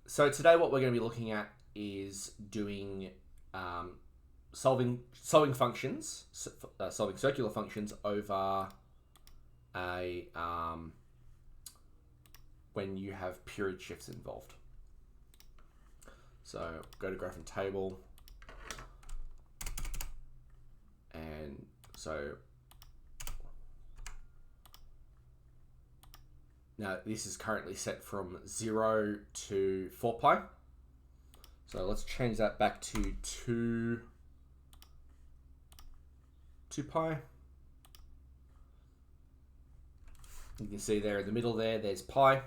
So today what we're going to be looking at is doing solving functions, solving circular functions over a when you have period shifts involved. So go to graph and table, and so now this is currently set from 0 to 4 pi. So let's change that back to 2 pi. You can see there in the middle there's pi.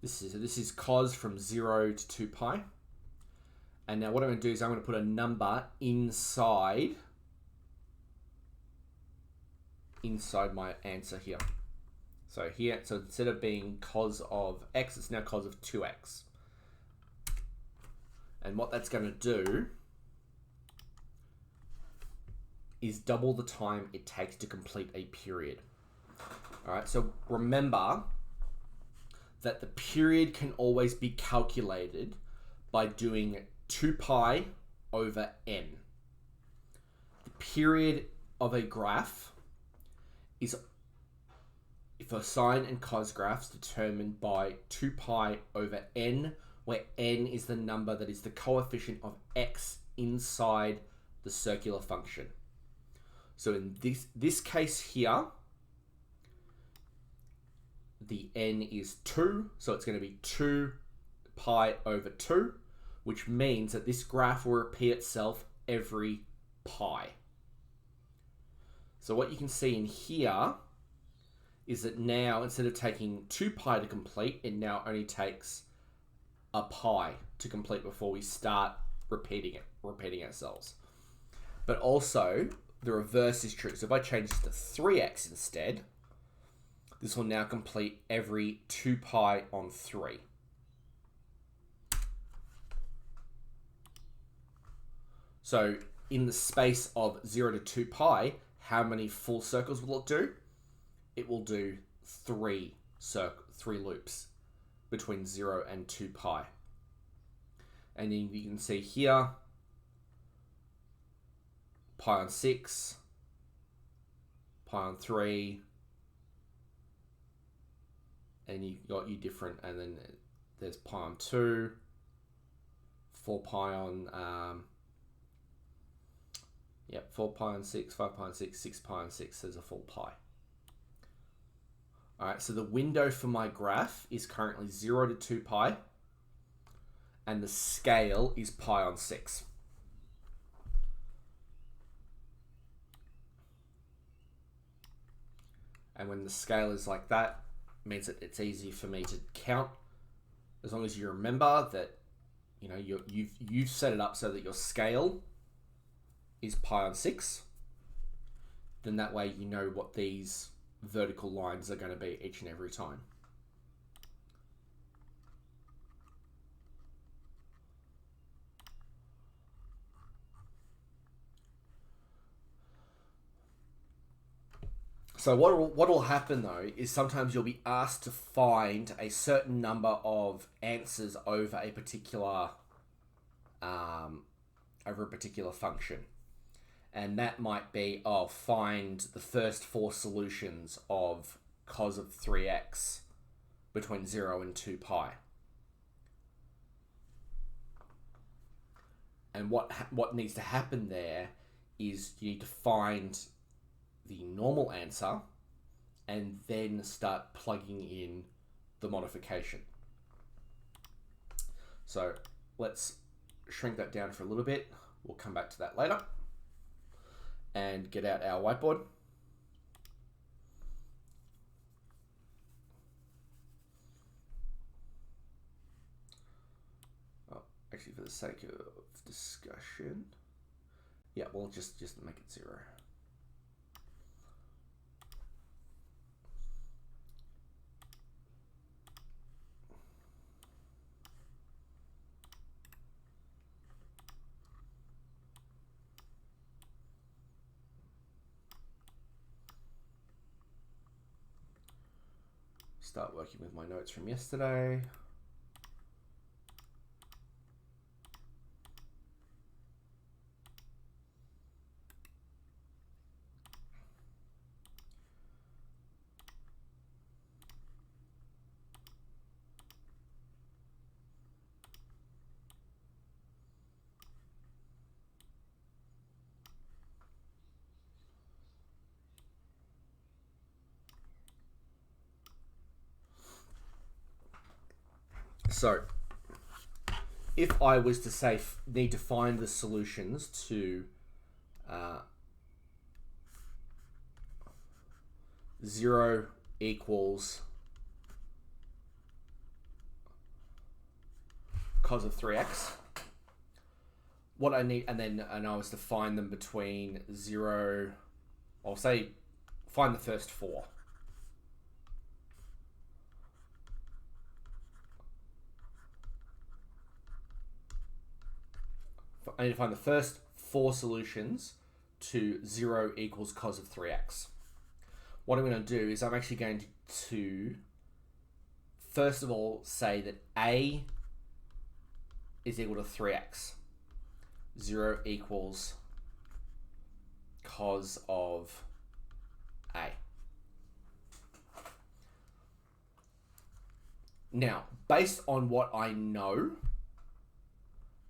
This is cos from 0 to 2 pi. And now what I'm going to do is I'm going to put a number inside my answer here. So instead of being cos of x, it's now cos of 2x. And what that's going to do is double the time it takes to complete a period. All right, so remember that the period can always be calculated by doing 2 pi over n. The period of a graph is for sine and cos graphs determined by 2 pi over n, where n is the number that is the coefficient of x inside the circular function. So in this case here, the n is 2, so it's going to be 2 pi over 2, which means that this graph will repeat itself every pi. So what you can see in here is that now, instead of taking 2 pi to complete, it now only takes a pi to complete before we start repeating ourselves. But also, the reverse is true. So if I change this to 3x instead, this will now complete every 2 pi on 3. So in the space of 0 to 2 pi, how many full circles will it do? It will do 3 loops between 0 and 2 pi. And then you can see here, pi on 6, pi on 3, and you got your different, and then there's pi on 2, 4 pi on 4 pi on 6, 5 pi on 6, 6 pi on 6, there's a full pi. All right, so the window for my graph is currently 0 to 2 pi, and the scale is pi on 6. And when the scale is like that, it means that it's easy for me to count, as long as you remember that you've set it up so that your scale is pi on 6. Then that way you know what these vertical lines are going to be each and every time. So what will happen though is sometimes you'll be asked to find a certain number of answers over a particular function. And that might be, find the first 4 solutions of cos of 3x between 0 and 2 pi. And what needs to happen there is you need to find the normal answer and then start plugging in the modification. So let's shrink that down for a little bit. We'll come back to that later. And get out our whiteboard. Actually, for the sake of discussion, we'll just make it 0. Start working with my notes from yesterday. So, if I was to say need to find the solutions to 0 equals cos of 3x, what I need, and I was to find them between 0, I'll say find the first 4. I need to find the first 4 solutions to 0 equals cos of 3x. What I'm going to do is I'm actually going to first of all say that A is equal to 3x. 0 equals cos of A. Now, based on what I know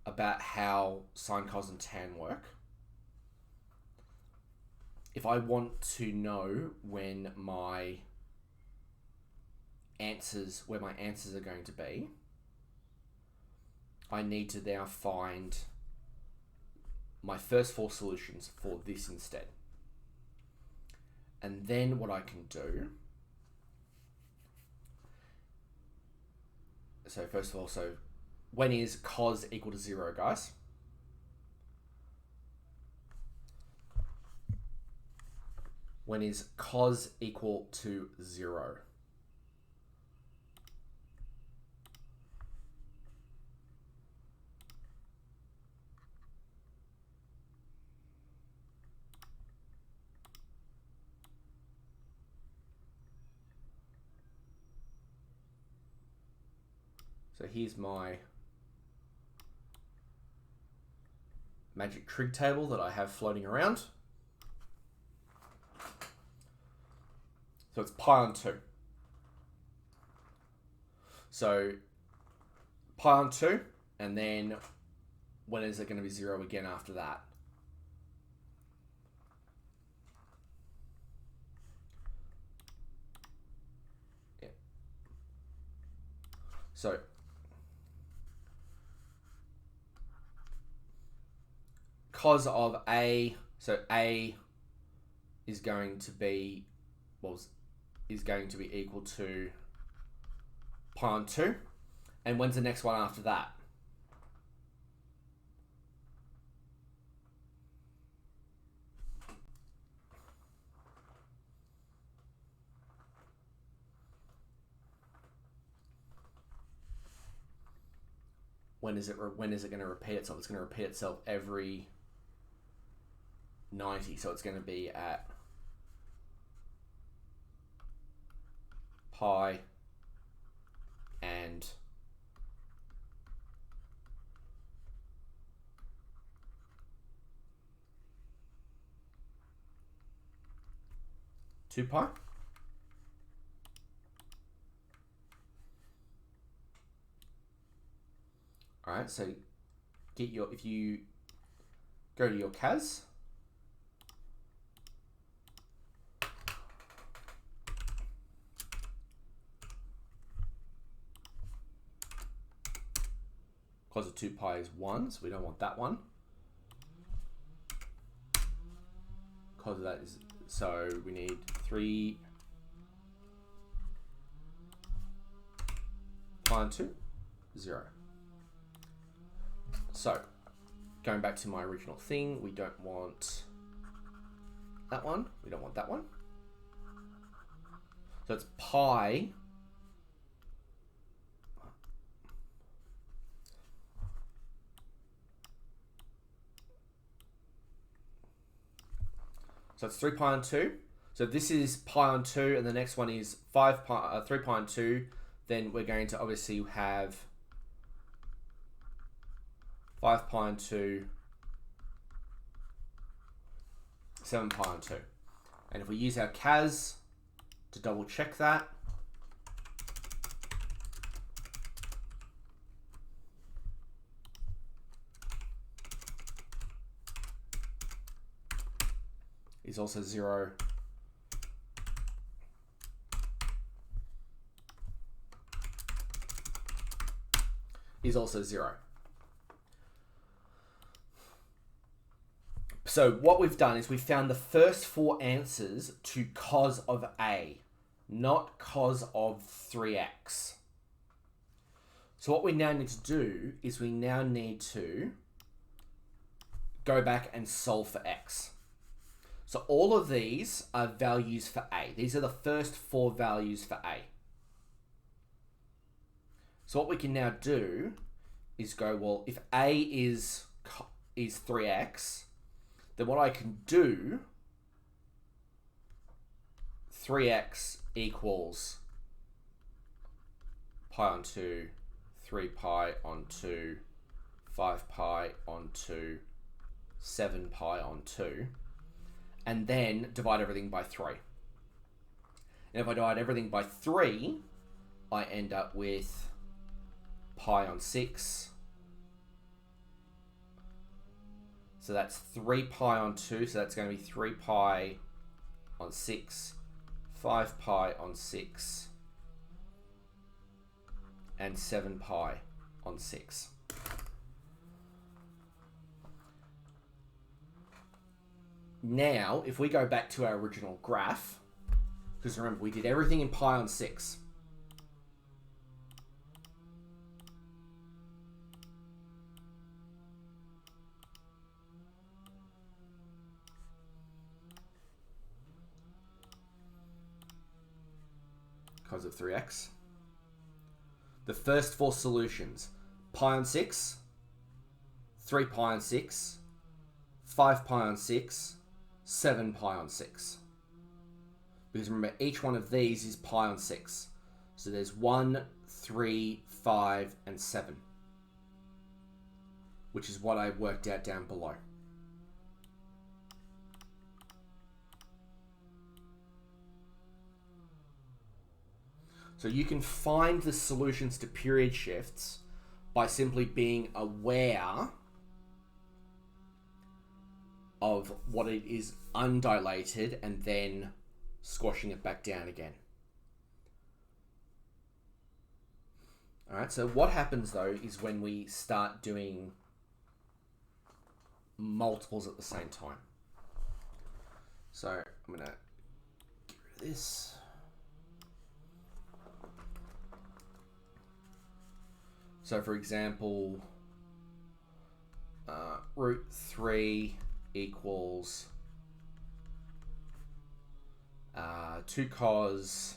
about how sine, cos, and tan work, if I want to know when my answers, where my answers are going to be, I need to now find my first 4 solutions for this instead. And then what I can do, so first of all, so when is cos equal to 0, guys? When is cos equal to 0? So here's my magic trig table that I have floating around. So it's pi on 2. So pi on 2, and then when is it going to be 0 again after that? Yeah. So cos of A, so A is going to be, well, is going to be equal to pi on 2. And when's the next one after that? When is it going to repeat itself? It's going to repeat itself every 90. So it's going to be at pi and 2 pi. All right, so if you go to your CAS, cos of 2 pi is 1, so we don't want that one. Cos of that is, so we need 3 pi on 2, 0. So, going back to my original thing, we don't want that one, we don't want that one. So it's pi so it's 3 pi on 2. So this is pi on 2, and the next one is 3 pi on 2. Then we're going to obviously have 5 pi on 2, 7 pi on 2. And if we use our CAS to double check that, is also 0. is also 0. So what we've done is we've found the first 4 answers to cos of A, not cos of 3x. So what we now need to do is we now need to go back and solve for x. So all of these are values for A. These are the first 4 values for A. So what we can now do is go, well, if A is 3x, then what I can do, 3x equals pi on 2, 3 pi on 2, 5 pi on 2, 7 pi on 2, and then divide everything by 3. And if I divide everything by 3, I end up with pi on 6. So that's 3 pi on 2, so that's going to be 3 pi on 6, 5 pi on 6, and 7 pi on 6. Now, if we go back to our original graph, because remember, we did everything in pi on 6. Cos of 3x. The first 4 solutions, pi on 6, 3 pi on 6, 5 pi on 6, 7 pi on 6. Because remember, each one of these is pi on 6. So there's 1, 3, 5, and 7. Which is what I worked out down below. So you can find the solutions to period shifts by simply being aware of what it is undilated and then squashing it back down again. All right, so what happens though is when we start doing multiples at the same time. So I'm gonna get rid of this. So for example, root 3 equals 2 cos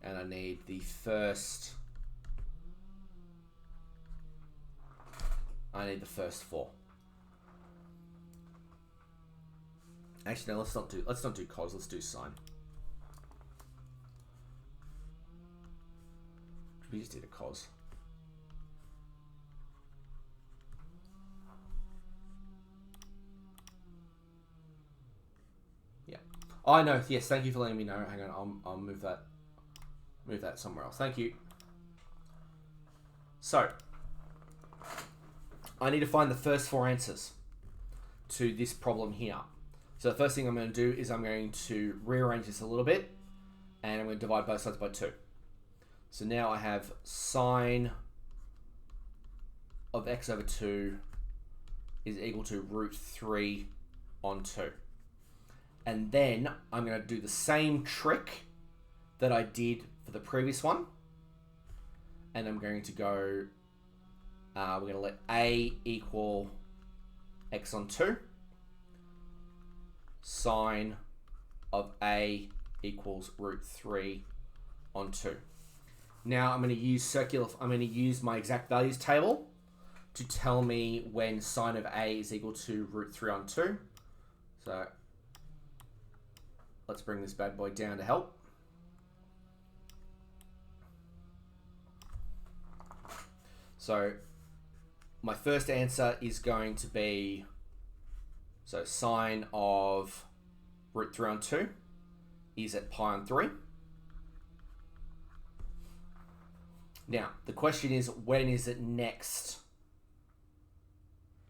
and I need the first 4. Actually, no, let's not do cos, let's do sine. We just did a cos. Yeah. Oh, I know. Yes, thank you for letting me know. Hang on, I'll move that somewhere else. Thank you. So, I need to find the first 4 answers to this problem here. So the first thing I'm going to do is I'm going to rearrange this a little bit, and I'm going to divide both sides by 2. So now I have sine of x over 2 is equal to root 3 on 2. And then I'm going to do the same trick that I did for the previous one. And I'm going to go, we're going to let a equal x on 2. Sine of a equals root 3 on 2. Now I'm going to use my exact values table to tell me when sine of a is equal to root 3 on 2. So let's bring this bad boy down to help. So my first answer is going to be, so sine of root 3 on 2 is at pi on 3. Now, the question is, when is it next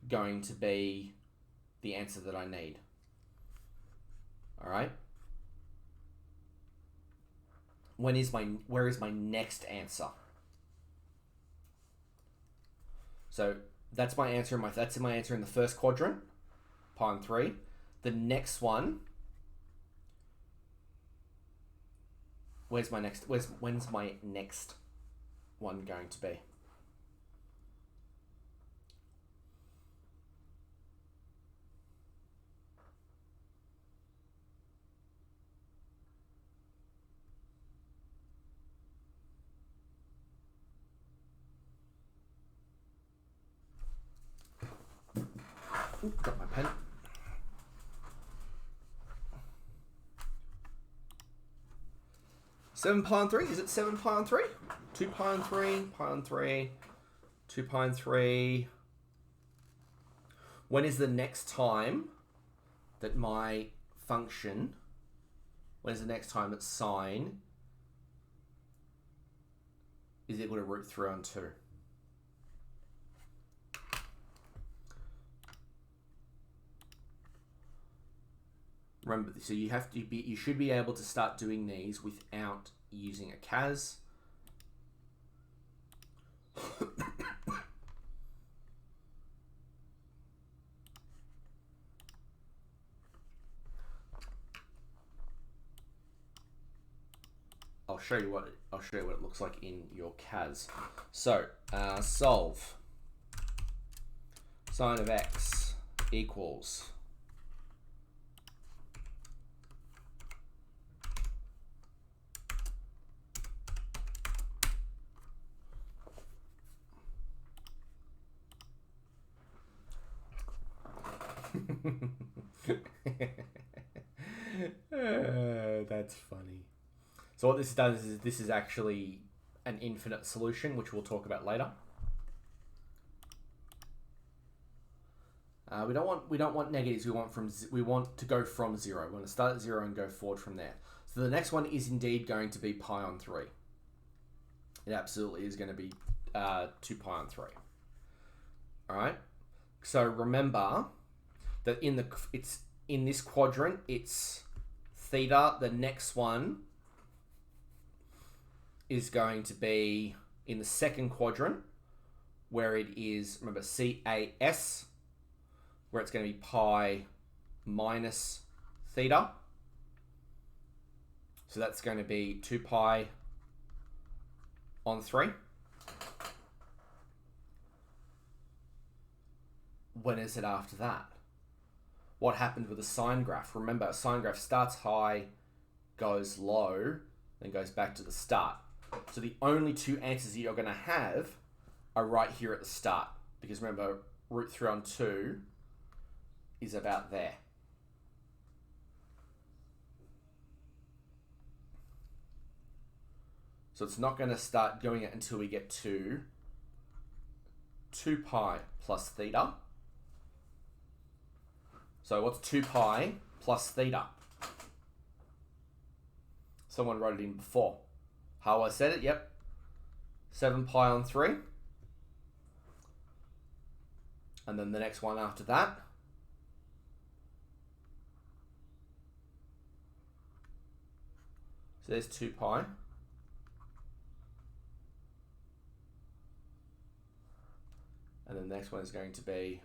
going to be the answer that I need. All right. Where is my next answer? So that's my answer. That's my answer in the first quadrant, pi on 3. The next one. When's my next one going to be? Ooh, got my pen. Seven pi on 3. Is it 7 pi on 3? 2 pi on 3. Pi on 3. 2 pi on 3. When is the next time that my function? When is the next time that sine is equal to root 3 on 2? Remember, so you should be able to start doing these without using a CAS. I'll show you what it looks like in your CAS. So solve sine of x equals that's funny. So what this does is this is actually an infinite solution, which we'll talk about later. We don't want negatives. We want to go from 0. We want to start at 0 and go forward from there. So the next one is indeed going to be pi on 3. It absolutely is going to be 2 pi on 3. All right. So remember that in this quadrant it's theta. The next one is going to be in the second quadrant, where it is, remember, CAS, where it's going to be pi minus theta. So that's going to be 2 pi on 3. When is it after that? What happened with the sine graph? Remember, a sine graph starts high, goes low, then goes back to the start. So the only two answers that you're going to have are right here at the start. Because remember, root 3 on 2 is about there. So it's not going to start going it until we get to 2 pi plus theta. So what's 2 pi plus theta? Someone wrote it in before. How I said it? Yep. 7 pi on 3. And then the next one after that. So there's 2 pi. And then the next one is going to be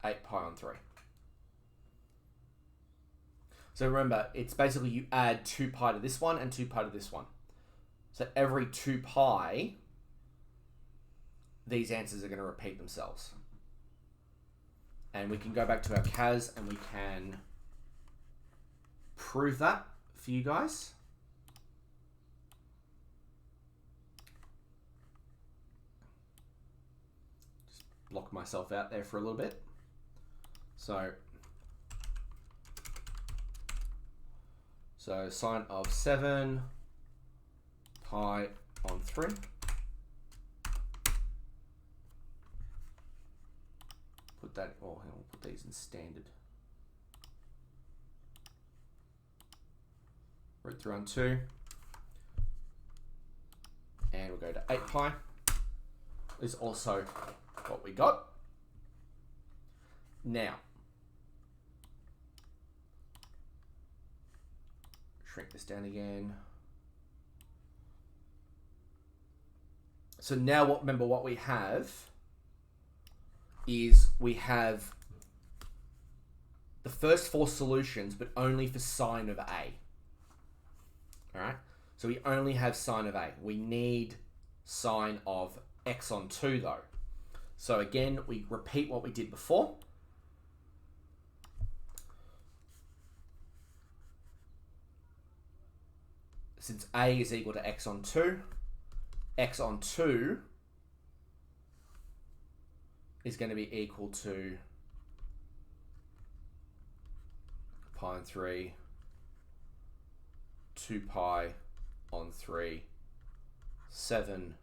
8 pi on 3. So remember, it's basically you add 2 pi to this one and 2 pi to this one. So every 2 pi, these answers are going to repeat themselves. And we can go back to our CAS and we can prove that for you guys. Just block myself out there for a little bit. So sine of 7 pi on 3. Put that, oh, hang on, we'll put these in standard. root 3 on 2. And we'll go to 8 pi. Is also what we got. Now, shrink this down again. So now remember what we have is we have the first 4 solutions, but only for sine of A. All right? So we only have sine of A. We need sine of x on 2 though. So again, we repeat what we did before. Since A is equal to x on 2 is going to be equal to pi on 3, 2 pi on 3, 7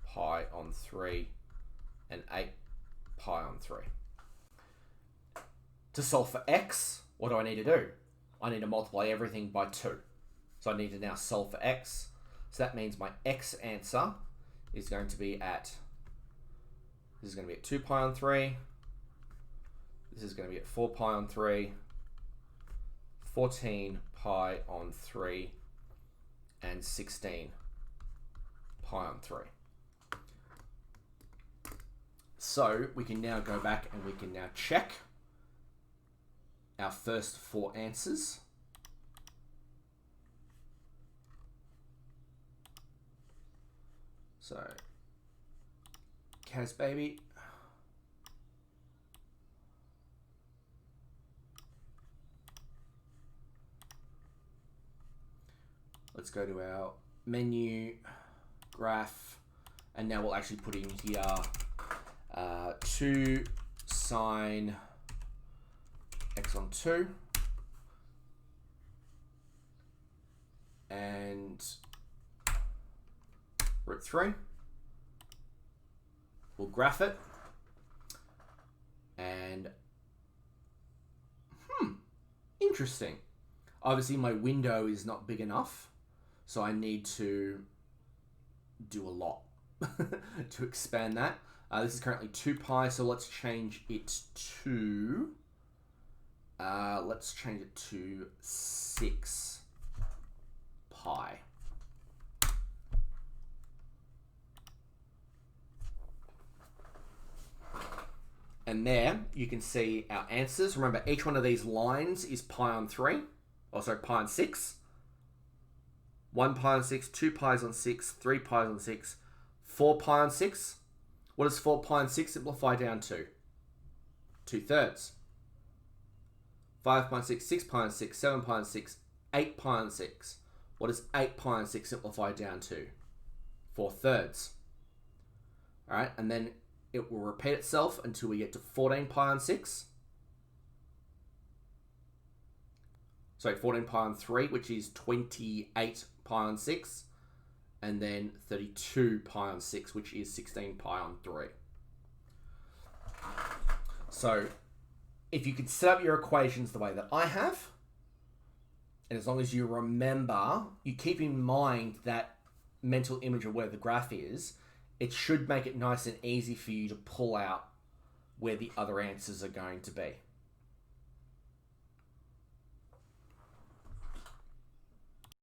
pi on 3, and 8 pi on 3. To solve for x, what do I need to do? I need to multiply everything by 2. So I need to now solve for x. So that means my x answer is going to be at, this is going to be at 2 pi on 3. This is going to be at 4 pi on 3, 14 pi on 3, and 16 pi on 3. So we can now go back and we can now check our first 4 answers. So, Kaz baby. Let's go to our menu, graph, and now we'll actually put in here 2 sine x on 2 and root 3. We'll graph it. And interesting. Obviously my window is not big enough, so I need to do a lot to expand that. This is currently 2 pi, so let's change it to 6 pi. And there you can see our answers. Remember, each one of these lines is pi on 3. Oh, sorry, pi on 6. 1 pi on 6, 2 pi's on 6, 3 pi's on 6, 4 pi on 6. What does 4 pi on 6 simplify down to? 2/3. 5 pi on 6, 6 pi on 6, 7 pi on 6, 8 pi on 6. What does 8 pi on 6 simplify down to? 4/3. All right, and then it will repeat itself until we get to 14 pi on 6. Sorry, 14 pi on 3, which is 28 pi on 6. And then 32 pi on 6, which is 16 pi on 3. So if you could set up your equations the way that I have, and as long as you remember, you keep in mind that mental image of where the graph is, it should make it nice and easy for you to pull out where the other answers are going to be.